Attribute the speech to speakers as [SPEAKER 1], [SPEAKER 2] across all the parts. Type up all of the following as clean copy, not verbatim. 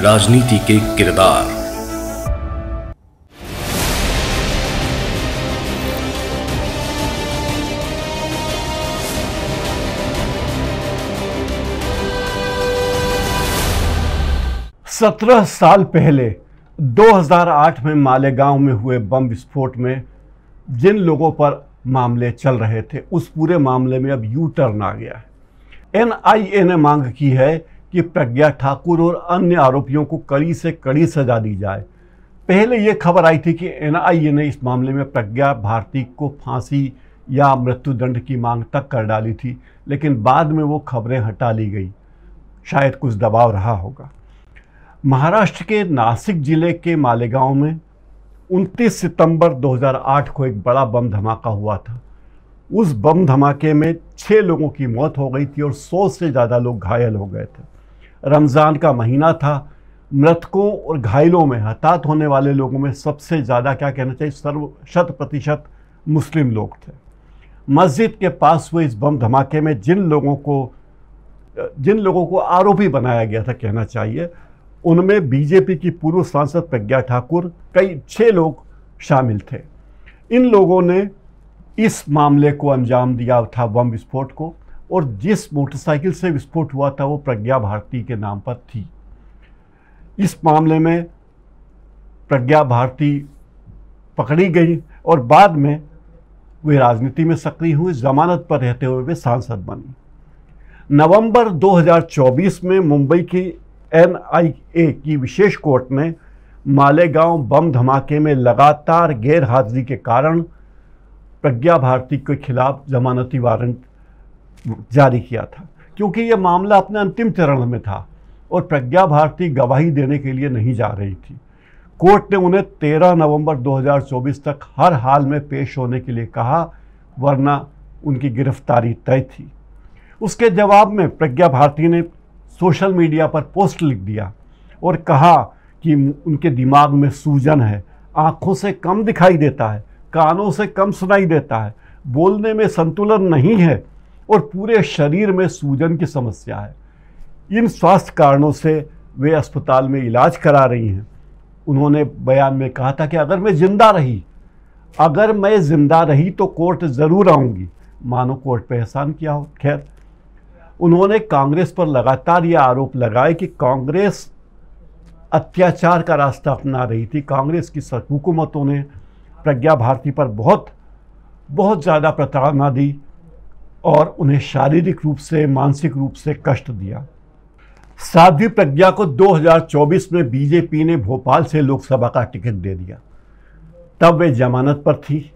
[SPEAKER 1] राजनीति के किरदार।
[SPEAKER 2] सत्रह साल पहले 2008 में मालेगांव में हुए बम विस्फोट में जिन लोगों पर मामले चल रहे थे, उस पूरे मामले में अब यू टर्न आ गया है। एनआईए ने मांग की है कि प्रज्ञा ठाकुर और अन्य आरोपियों को कड़ी से कड़ी सजा दी जाए। पहले ये खबर आई थी कि एनआईए ने इस मामले में प्रज्ञा भारती को फांसी या मृत्युदंड की मांग तक कर डाली थी, लेकिन बाद में वो खबरें हटा ली गई। शायद कुछ दबाव रहा होगा। महाराष्ट्र के नासिक जिले के मालेगांव में 29 सितंबर 2008 को एक बड़ा बम धमाका हुआ था। उस बम धमाके में 6 लोगों की मौत हो गई थी और 100 से ज़्यादा लोग घायल हो गए थे। रमज़ान का महीना था। मृतकों और घायलों में, हताहत होने वाले लोगों में सबसे ज़्यादा, क्या कहना चाहिए, 100% मुस्लिम लोग थे। मस्जिद के पास हुए इस बम धमाके में जिन लोगों को आरोपी बनाया गया था, कहना चाहिए, उनमें बीजेपी की पूर्व सांसद प्रज्ञा ठाकुर, कई 6 लोग शामिल थे। इन लोगों ने इस मामले को अंजाम दिया था, बम विस्फोट को, और जिस मोटरसाइकिल से विस्फोट हुआ था वो प्रज्ञा भारती के नाम पर थी। इस मामले में प्रज्ञा भारती पकड़ी गई और बाद में वे राजनीति में सक्रिय हुए। जमानत पर रहते हुए वे सांसद बनी। नवंबर 2024 में मुंबई की एनआईए की विशेष कोर्ट ने मालेगांव बम धमाके में लगातार गैर हाजिरी के कारण प्रज्ञा भारती के खिलाफ जमानती वारंट जारी किया था, क्योंकि यह मामला अपने अंतिम चरण में था और प्रज्ञा भारती गवाही देने के लिए नहीं जा रही थी। कोर्ट ने उन्हें 13 नवंबर 2024 तक हर हाल में पेश होने के लिए कहा, वरना उनकी गिरफ्तारी तय थी। उसके जवाब में प्रज्ञा भारती ने सोशल मीडिया पर पोस्ट लिख दिया और कहा कि उनके दिमाग में सूजन है, आँखों से कम दिखाई देता है, कानों से कम सुनाई देता है, बोलने में संतुलन नहीं है और पूरे शरीर में सूजन की समस्या है। इन स्वास्थ्य कारणों से वे अस्पताल में इलाज करा रही हैं। उन्होंने बयान में कहा था कि अगर मैं जिंदा रही तो कोर्ट ज़रूर आऊँगी। मानो कोर्ट पे एहसान किया हो। खैर, उन्होंने कांग्रेस पर लगातार ये आरोप लगाए कि कांग्रेस अत्याचार का रास्ता अपना रही थी। कांग्रेस की हुकूमतों ने प्रज्ञा भारती पर बहुत ज़्यादा प्रताड़ना दी और उन्हें शारीरिक रूप से, मानसिक रूप से कष्ट दिया। साध्वी प्रज्ञा को 2024 में बीजेपी ने भोपाल से लोकसभा का टिकट दे दिया। तब वे जमानत पर थी।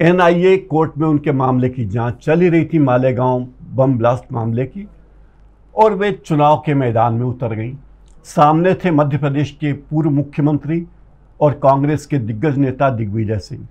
[SPEAKER 2] एनआईए कोर्ट में उनके मामले की जांच चली रही थी, मालेगांव बम ब्लास्ट मामले की, और वे चुनाव के मैदान में उतर गईं। सामने थे मध्य प्रदेश के पूर्व मुख्यमंत्री और कांग्रेस के दिग्गज नेता दिग्विजय सिंह।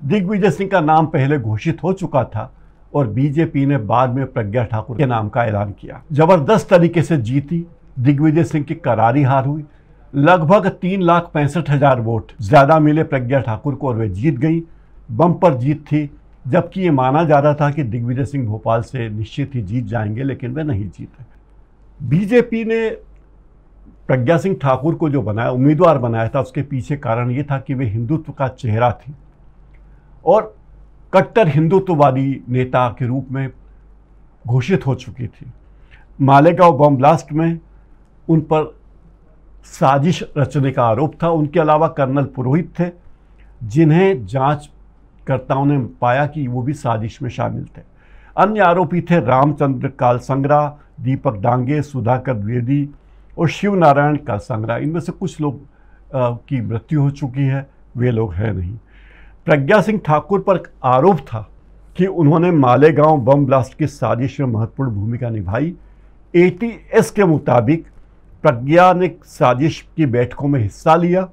[SPEAKER 2] दिग्विजय सिंह का नाम पहले घोषित हो चुका था और बीजेपी ने बाद में प्रज्ञा ठाकुर के नाम का ऐलान किया। जबरदस्त तरीके से जीती। दिग्विजय सिंह की करारी हार हुई। लगभग 3,65,000 वोट ज़्यादा मिले प्रज्ञा ठाकुर को और वे जीत गई। बम्पर जीत थी, जबकि ये माना जा रहा था कि दिग्विजय सिंह भोपाल से निश्चित ही जीत जाएंगे, लेकिन वे नहीं जीते। बीजेपी ने प्रज्ञा सिंह ठाकुर को जो उम्मीदवार बनाया था, उसके पीछे कारण ये था कि वे हिंदुत्व का चेहरा थी और कट्टर हिंदुत्ववादी नेता के रूप में घोषित हो चुकी थी। मालेगांव बम ब्लास्ट में उन पर साजिश रचने का आरोप था। उनके अलावा कर्नल पुरोहित थे, जिन्हें जांचकर्ताओं ने पाया कि वो भी साजिश में शामिल थे। अन्य आरोपी थे रामचंद्र कालसंग्रा, दीपक डांगे, सुधाकर द्विवेदी और शिव नारायण कालसंग्रा। इनमें से कुछ लोग की मृत्यु हो चुकी है, वे लोग हैं नहीं। प्रज्ञा सिंह ठाकुर पर आरोप था कि उन्होंने मालेगांव बम ब्लास्ट की साजिश में महत्वपूर्ण भूमिका निभाई। एटीएस के मुताबिक प्रज्ञा ने साजिश की बैठकों में हिस्सा लिया।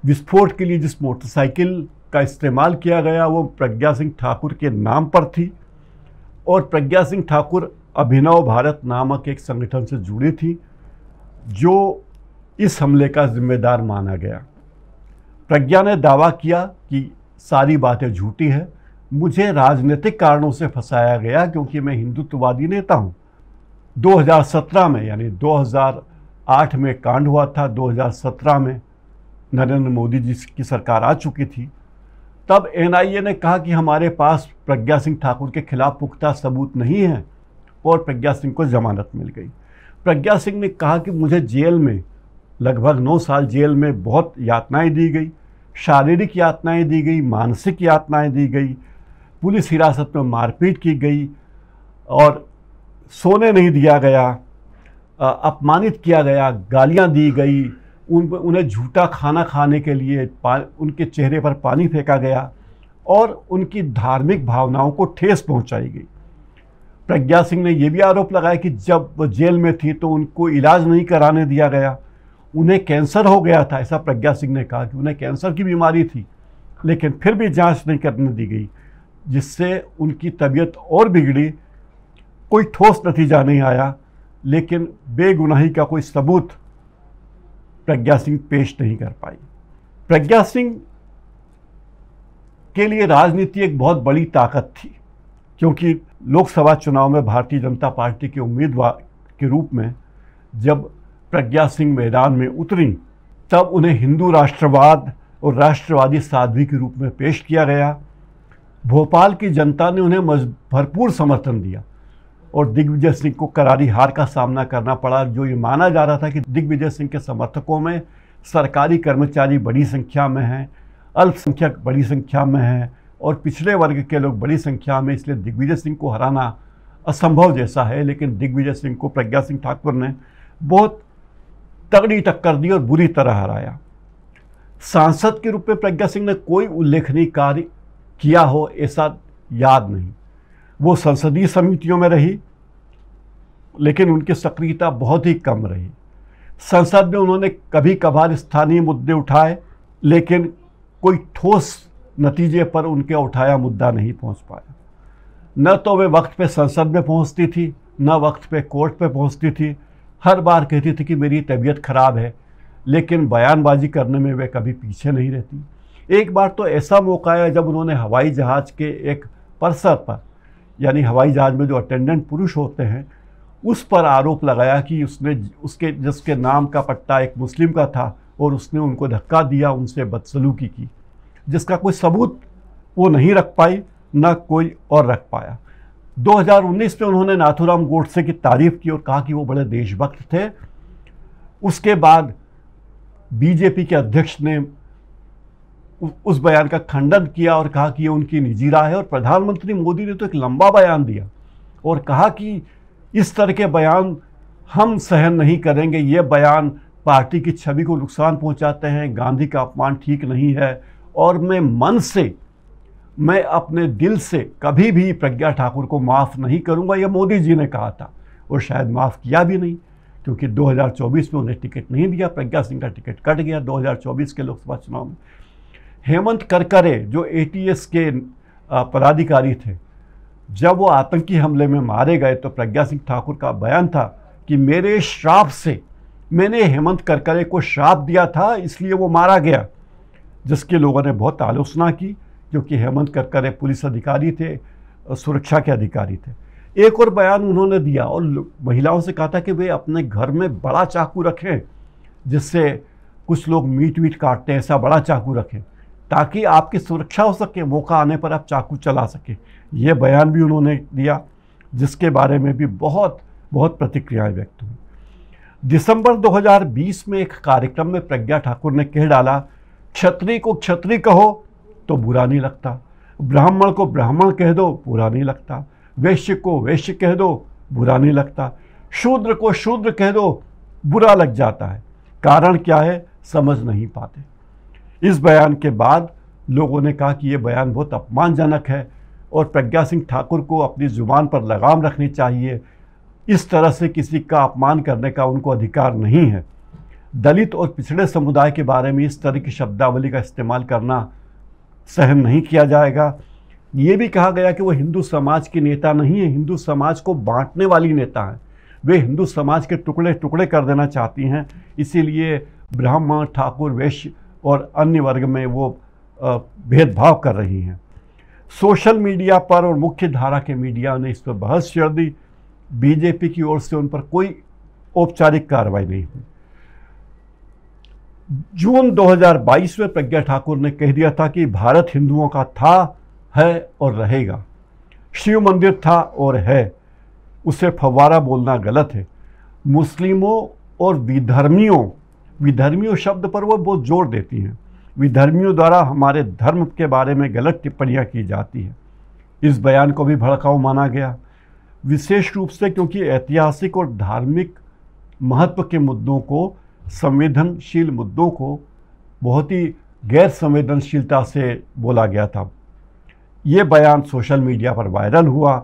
[SPEAKER 2] विस्फोट के लिए जिस मोटरसाइकिल का इस्तेमाल किया गया वो प्रज्ञा सिंह ठाकुर के नाम पर थी और प्रज्ञा सिंह ठाकुर अभिनव भारत नामक एक संगठन से जुड़ी थी, जो इस हमले का जिम्मेदार माना गया। प्रज्ञा ने दावा किया कि सारी बातें झूठी है, मुझे राजनीतिक कारणों से फंसाया गया क्योंकि मैं हिंदुत्ववादी नेता हूँ। 2017 में, यानी 2008 में कांड हुआ था, 2017 में नरेंद्र मोदी जी की सरकार आ चुकी थी। तब एनआईए ने कहा कि हमारे पास प्रज्ञा सिंह ठाकुर के खिलाफ पुख्ता सबूत नहीं है और प्रज्ञा सिंह को जमानत मिल गई। प्रज्ञा सिंह ने कहा कि मुझे जेल में लगभग 9 साल जेल में बहुत यातनाएं दी गई, शारीरिक यातनाएं दी गई, मानसिक यातनाएं दी गई, पुलिस हिरासत में मारपीट की गई और सोने नहीं दिया गया, अपमानित किया गया, गालियां दी गई, उन्हें झूठा खाना खाने के लिए उनके चेहरे पर पानी फेंका गया और उनकी धार्मिक भावनाओं को ठेस पहुंचाई गई। प्रज्ञा सिंह ने यह भी आरोप लगाया कि जब वो जेल में थी तो उनको इलाज नहीं कराने दिया गया, उन्हें कैंसर हो गया था। ऐसा प्रज्ञा सिंह ने कहा कि उन्हें कैंसर की बीमारी थी, लेकिन फिर भी जांच नहीं करने दी गई, जिससे उनकी तबीयत और बिगड़ी। कोई ठोस नतीजा नहीं आया, लेकिन बेगुनाही का कोई सबूत प्रज्ञा सिंह पेश नहीं कर पाई। प्रज्ञा सिंह के लिए राजनीति एक बहुत बड़ी ताकत थी, क्योंकि लोकसभा चुनाव में भारतीय जनता पार्टी के उम्मीदवार के रूप में जब प्रज्ञा सिंह मैदान में उतरी, तब उन्हें हिंदू राष्ट्रवाद और राष्ट्रवादी साध्वी के रूप में पेश किया गया। भोपाल की जनता ने उन्हें भरपूर समर्थन दिया और दिग्विजय सिंह को करारी हार का सामना करना पड़ा। जो ये माना जा रहा था कि दिग्विजय सिंह के समर्थकों में सरकारी कर्मचारी बड़ी संख्या में हैं, अल्पसंख्यक बड़ी संख्या में हैं और पिछड़े वर्ग के लोग बड़ी संख्या में, इसलिए दिग्विजय सिंह को हराना असंभव जैसा है। लेकिन दिग्विजय सिंह को प्रज्ञा सिंह ठाकुर ने बहुत तगड़ी टक्कर दी और बुरी तरह हराया। सांसद के रूप में प्रज्ञा सिंह ने कोई उल्लेखनीय कार्य किया हो ऐसा याद नहीं। वो संसदीय समितियों में रही, लेकिन उनकी सक्रियता बहुत ही कम रही। संसद में उन्होंने कभी कभार स्थानीय मुद्दे उठाए, लेकिन कोई ठोस नतीजे पर उनके उठाया मुद्दा नहीं पहुंच पाया। न तो वे वक्त पे संसद में पहुंचती थी, न वक्त पे कोर्ट पे पहुंचती थी। हर बार कहती थी कि मेरी तबीयत खराब है, लेकिन बयानबाजी करने में वे कभी पीछे नहीं रहती। एक बार तो ऐसा मौका आया जब उन्होंने हवाई जहाज़ के एक परसर पर, यानी हवाई जहाज़ में जो अटेंडेंट पुरुष होते हैं, उस पर आरोप लगाया कि जिसके नाम का पट्टा एक मुस्लिम का था और उसने उनको धक्का दिया, उनसे बदसलूकी की, जिसका कोई सबूत वो नहीं रख पाई, न कोई और रख पाया। 2019 में उन्होंने नाथूराम गोडसे की तारीफ की और कहा कि वो बड़े देशभक्त थे। उसके बाद बीजेपी के अध्यक्ष ने उस बयान का खंडन किया और कहा कि ये उनकी निजी राय है। और प्रधानमंत्री मोदी ने तो एक लंबा बयान दिया और कहा कि इस तरह के बयान हम सहन नहीं करेंगे, ये बयान पार्टी की छवि को नुकसान पहुंचाते हैं, गांधी का अपमान ठीक नहीं है और मैं अपने दिल से कभी भी प्रज्ञा ठाकुर को माफ़ नहीं करूंगा। यह मोदी जी ने कहा था और शायद माफ़ किया भी नहीं, क्योंकि 2024 में उन्हें टिकट नहीं दिया। प्रज्ञा सिंह का टिकट कट गया 2024 के लोकसभा चुनाव में। हेमंत करकरे जो एटीएस के पदाधिकारी थे, जब वो आतंकी हमले में मारे गए तो प्रज्ञा सिंह ठाकुर का बयान था कि मेरे श्राप से, मैंने हेमंत करकरे को श्राप दिया था इसलिए वो मारा गया, जिसके लोगों ने बहुत आलोचना की, क्योंकि हेमंत करकरे पुलिस अधिकारी थे, सुरक्षा के अधिकारी थे। एक और बयान उन्होंने दिया और महिलाओं से कहा था कि वे अपने घर में बड़ा चाकू रखें, जिससे कुछ लोग मीट वीट काटते हैं, ऐसा बड़ा चाकू रखें ताकि आपकी सुरक्षा हो सके, मौका आने पर आप चाकू चला सकें। ये बयान भी उन्होंने दिया, जिसके बारे में भी बहुत बहुत प्रतिक्रियाएं व्यक्त हुई। दिसंबर 2020 में एक कार्यक्रम में प्रज्ञा ठाकुर ने कह डाला, क्षत्रिय को क्षत्रिय कहो तो बुरा नहीं लगता, ब्राह्मण को ब्राह्मण कह दो बुरा नहीं लगता, वैश्य को वैश्य कह दो बुरा नहीं लगता, शूद्र को शूद्र कह दो बुरा लग जाता है। कारण क्या है समझ नहीं पाते। इस बयान के बाद लोगों ने कहा कि यह बयान बहुत अपमानजनक है और प्रज्ञा सिंह ठाकुर को अपनी जुबान पर लगाम रखनी चाहिए। इस तरह से किसी का अपमान करने का उनको अधिकार नहीं है। दलित और पिछड़े समुदाय के बारे में इस तरह की शब्दावली का इस्तेमाल करना सहन नहीं किया जाएगा। ये भी कहा गया कि वो हिंदू समाज के नेता नहीं है, हिंदू समाज को बांटने वाली नेता हैं। वे हिंदू समाज के टुकड़े टुकड़े कर देना चाहती हैं, इसीलिए ब्राह्मण, ठाकुर, वैश्य और अन्य वर्ग में वो भेदभाव कर रही हैं। सोशल मीडिया पर और मुख्य धारा के मीडिया ने इस पर बहस छेड़ दी। बीजेपी की ओर से उन पर कोई औपचारिक कार्रवाई नहीं हुई। जून 2022 में प्रज्ञा ठाकुर ने कह दिया था कि भारत हिंदुओं का था, है और रहेगा। शिव मंदिर था और है, उसे फव्वारा बोलना गलत है। मुस्लिमों और विधर्मियों शब्द पर वो बहुत जोर देती हैं। विधर्मियों द्वारा हमारे धर्म के बारे में गलत टिप्पणियां की जाती हैं। इस बयान को भी भड़काऊ माना गया, विशेष रूप से क्योंकि ऐतिहासिक और धार्मिक महत्व के मुद्दों को, संवेदनशील मुद्दों को बहुत ही गैर संवेदनशीलता से बोला गया था। ये बयान सोशल मीडिया पर वायरल हुआ।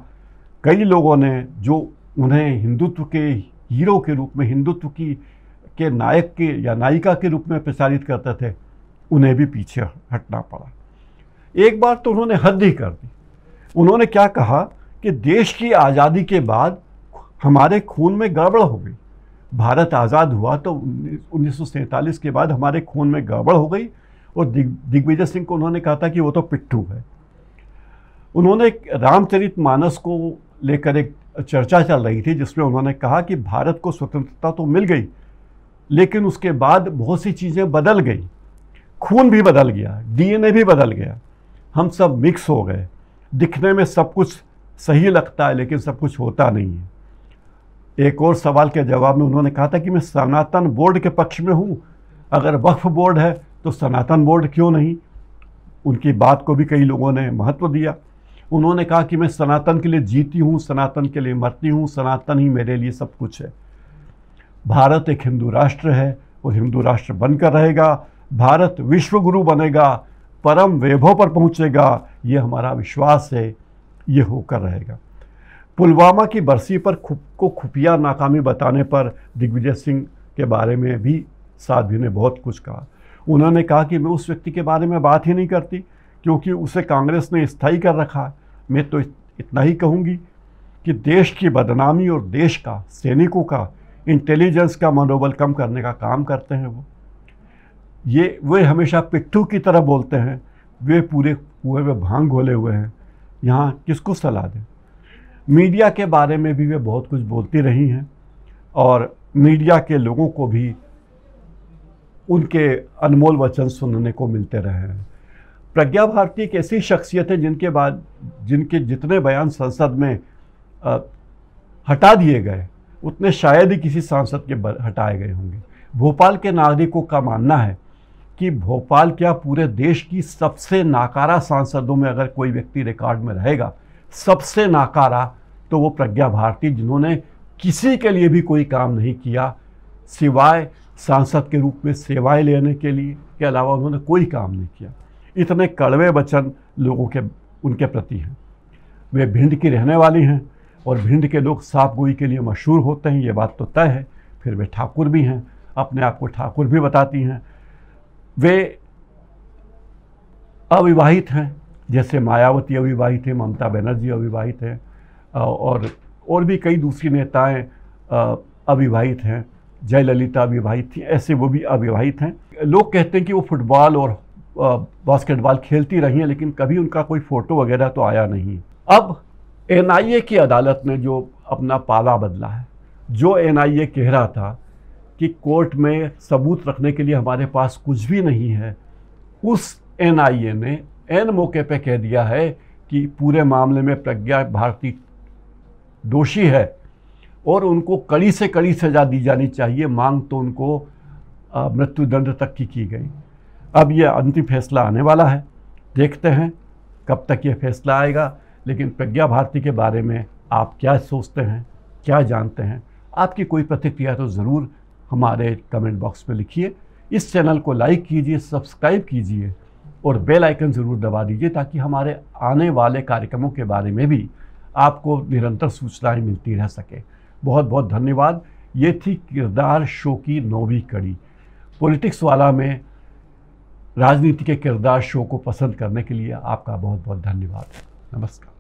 [SPEAKER 2] कई लोगों ने जो उन्हें हिंदुत्व के हीरो के रूप में, हिंदुत्व के नायक के या नायिका के रूप में प्रचारित करते थे, उन्हें भी पीछे हटना पड़ा। एक बार तो उन्होंने हद ही कर दी। उन्होंने क्या कहा कि देश की आज़ादी के बाद हमारे खून में गड़बड़ हो गई। भारत आज़ाद हुआ तो 1947 के बाद हमारे खून में गड़बड़ हो गई, और दिग्विजय सिंह को उन्होंने कहा था कि वो तो पिट्ठू है। उन्होंने रामचरितमानस को लेकर एक चर्चा चल रही थी जिसमें उन्होंने कहा कि भारत को स्वतंत्रता तो मिल गई, लेकिन उसके बाद बहुत सी चीज़ें बदल गई। खून भी बदल गया, डीएनए भी बदल गया, हम सब मिक्स हो गए। दिखने में सब कुछ सही लगता है लेकिन सब कुछ होता नहीं है। एक और सवाल के जवाब में उन्होंने कहा था कि मैं सनातन बोर्ड के पक्ष में हूँ, अगर वक्फ बोर्ड है तो सनातन बोर्ड क्यों नहीं। उनकी बात को भी कई लोगों ने महत्व दिया। उन्होंने कहा कि मैं सनातन के लिए जीती हूँ, सनातन के लिए मरती हूँ, सनातन ही मेरे लिए सब कुछ है। भारत एक हिंदू राष्ट्र है और हिंदू राष्ट्र बनकर रहेगा। भारत विश्व गुरु बनेगा, परम वैभव पर पहुँचेगा, ये हमारा विश्वास है, ये होकर रहेगा। पुलवामा की बरसी पर खुफिया नाकामी बताने पर दिग्विजय सिंह के बारे में भी साध्वी ने बहुत कुछ कहा। उन्होंने कहा कि मैं उस व्यक्ति के बारे में बात ही नहीं करती क्योंकि उसे कांग्रेस ने स्थायी कर रखा है। मैं तो इतना ही कहूँगी कि देश की बदनामी और देश का, सैनिकों का, इंटेलिजेंस का मनोबल कम करने का काम करते हैं वे हमेशा पिट्ठू की तरह बोलते हैं। वे पूरे कुएं में भांग घोले हुए हैं। यहाँ किसको सलाह दें। मीडिया के बारे में भी वे बहुत कुछ बोलती रही हैं और मीडिया के लोगों को भी उनके अनमोल वचन सुनने को मिलते रहे हैं। प्रज्ञा भारती एक ऐसी शख्सियत है जिनके जितने बयान संसद में हटा दिए गए उतने शायद ही किसी सांसद के हटाए गए होंगे। भोपाल के नागरिकों का मानना है कि भोपाल क्या पूरे देश की सबसे नाकारा सांसदों में अगर कोई व्यक्ति रिकॉर्ड में रहेगा, सबसे नाकारा, तो वो प्रज्ञा भारती, जिन्होंने किसी के लिए भी कोई काम नहीं किया सिवाय सांसद के रूप में सेवाएं लेने के अलावा उन्होंने कोई काम नहीं किया। इतने कड़वे वचन लोगों के उनके प्रति हैं। वे भिंड की रहने वाली हैं और भिंड के लोग साफ गोई के लिए मशहूर होते हैं, ये बात तो तय है। फिर वे ठाकुर भी हैं, अपने आप को ठाकुर भी बताती हैं। वे अविवाहित हैं, जैसे मायावती अविवाहित है, ममता बनर्जी अविवाहित है, और भी कई दूसरी नेताएं अविवाहित हैं। जयललिता अविवाहित थी, ऐसे वो भी अविवाहित हैं। लोग कहते हैं कि वो फुटबॉल और बास्केटबॉल खेलती रही हैं, लेकिन कभी उनका कोई फ़ोटो वगैरह तो आया नहीं। अब एनआईए की अदालत ने जो अपना पाला बदला है, जो एनआईए कह रहा था कि कोर्ट में सबूत रखने के लिए हमारे पास कुछ भी नहीं है, उस एनआईए ने एन मौके पे कह दिया है कि पूरे मामले में प्रज्ञा भारती दोषी है और उनको कड़ी से कड़ी सज़ा दी जानी चाहिए। मांग तो उनको मृत्युदंड तक की गई। अब ये अंतिम फैसला आने वाला है, देखते हैं कब तक ये फैसला आएगा। लेकिन प्रज्ञा भारती के बारे में आप क्या सोचते हैं, क्या जानते हैं? आपकी कोई प्रतिक्रिया तो ज़रूर हमारे कमेंट बॉक्स में लिखिए। इस चैनल को लाइक कीजिए, सब्सक्राइब कीजिए और बेल आइकन ज़रूर दबा दीजिए ताकि हमारे आने वाले कार्यक्रमों के बारे में भी आपको निरंतर सूचनाएं मिलती रह सके। बहुत बहुत धन्यवाद। ये थी किरदार शो की 9वीं कड़ी। पॉलिटिक्स वाला में राजनीति के किरदार शो को पसंद करने के लिए आपका बहुत बहुत धन्यवाद। नमस्कार।